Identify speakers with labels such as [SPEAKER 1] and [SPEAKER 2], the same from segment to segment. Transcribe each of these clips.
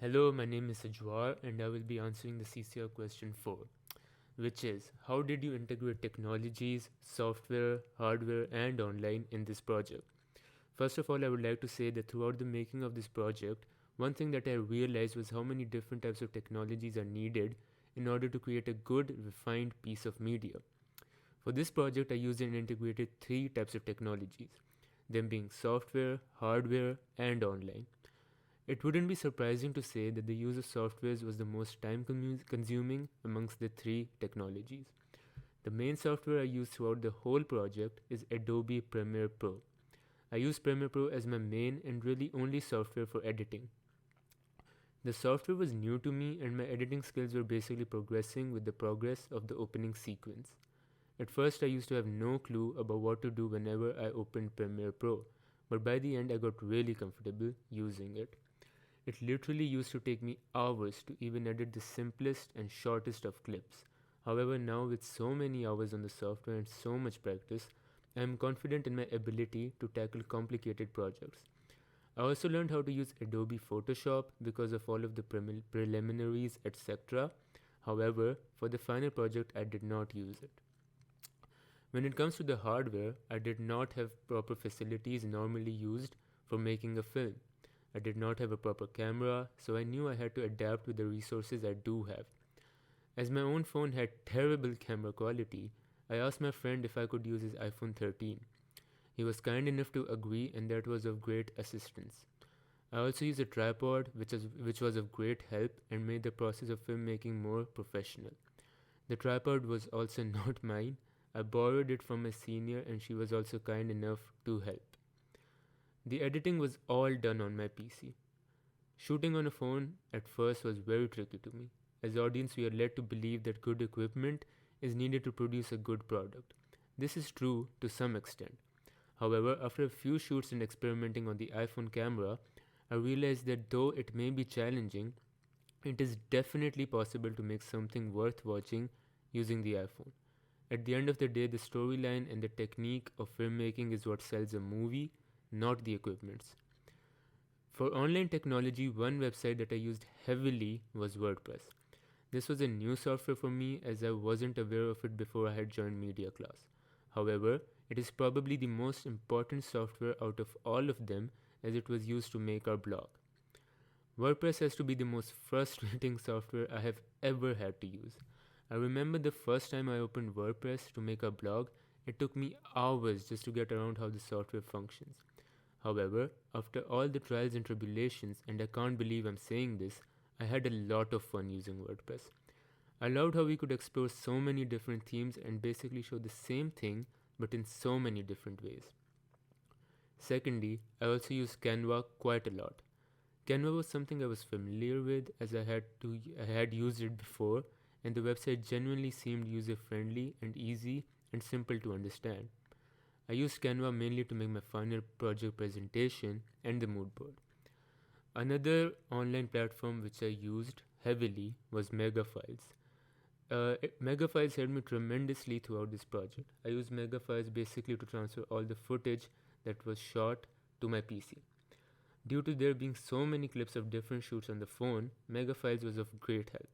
[SPEAKER 1] Hello, my name is Ajwar and I will be answering the CCR question 4, which is how did you integrate technologies, software, hardware, and online in this project? First of all, I would like to say that throughout the making of this project, one thing that I realized was how many different types of technologies are needed in order to create a good, refined piece of media. For this project, I used and integrated three types of technologies, them being software, hardware, and online. It wouldn't be surprising to say that the use of softwares was the most time consuming amongst the three technologies. The main software I used throughout the whole project is Adobe Premiere Pro. I use Premiere Pro as my main and really only software for editing. The software was new to me and my editing skills were basically progressing with the progress of the opening sequence. At first, I used to have no clue about what to do whenever I opened Premiere Pro, but by the end, I got really comfortable using it. It literally used to take me hours to even edit the simplest and shortest of clips. However, now with so many hours on the software and so much practice, I am confident in my ability to tackle complicated projects. I also learned how to use Adobe Photoshop because of all of the preliminaries, etc. However, for the final project, I did not use it. When it comes to the hardware, I did not have proper facilities normally used for making a film. I did not have a proper camera, so I knew I had to adapt with the resources I do have. As my own phone had terrible camera quality, I asked my friend if I could use his iPhone 13. He was kind enough to agree, and that was of great assistance. I also used a tripod, which was of great help and made the process of filmmaking more professional. The tripod was also not mine. I borrowed it from a senior, and she was also kind enough to help. The editing was all done on my PC. Shooting on a phone at first was very tricky to me. As audience, we are led to believe that good equipment is needed to produce a good product. This is true to some extent. However, after a few shoots and experimenting on the iPhone camera, I realized that though it may be challenging, it is definitely possible to make something worth watching using the iPhone. At the end of the day, the storyline and the technique of filmmaking is what sells a movie, not the equipments. For online technology, one website that I used heavily was WordPress. This was a new software for me as I wasn't aware of it before I had joined media class. However, it is probably the most important software out of all of them as it was used to make our blog. WordPress has to be the most frustrating software I have ever had to use. I remember the first time I opened WordPress to make a blog, it took me hours just to get around how the software functions. However, after all the trials and tribulations, and I can't believe I'm saying this, I had a lot of fun using WordPress. I loved how we could explore so many different themes and basically show the same thing but in so many different ways. Secondly, I also use Canva quite a lot. Canva was something I was familiar with as I had used it before, and the website genuinely seemed user friendly and easy and simple to understand. I used Canva mainly to make my final project presentation and the mood board. Another online platform which I used heavily was Megafiles. Megafiles helped me tremendously throughout this project. I used Megafiles basically to transfer all the footage that was shot to my PC. Due to there being so many clips of different shoots on the phone, Megafiles was of great help.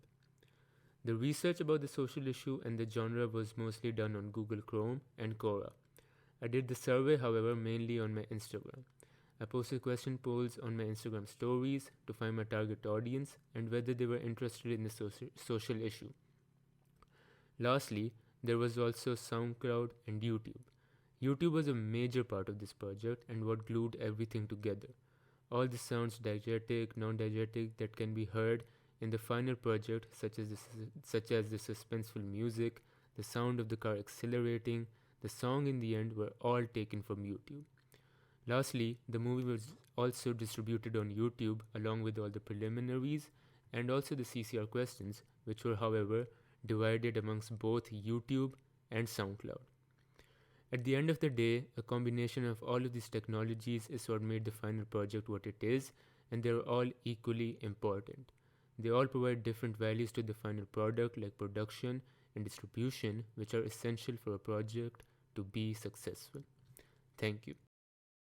[SPEAKER 1] The research about the social issue and the genre was mostly done on Google Chrome and Quora. I did the survey, however, mainly on my Instagram. I posted question polls on my Instagram stories to find my target audience and whether they were interested in the social issue. Lastly, there was also SoundCloud and YouTube. YouTube was a major part of this project and what glued everything together. All the sounds, diegetic, non-diegetic, that can be heard in the final project, such as the suspenseful music, the sound of the car accelerating, the song in the end, were all taken from YouTube. Lastly, the movie was also distributed on YouTube along with all the preliminaries and also the CCR questions, which were, however, divided amongst both YouTube and SoundCloud. At the end of the day, a combination of all of these technologies is what made the final project what it is, and they are all equally important. They all provide different values to the final product, like production and distribution, which are essential for a project to be successful. Thank you.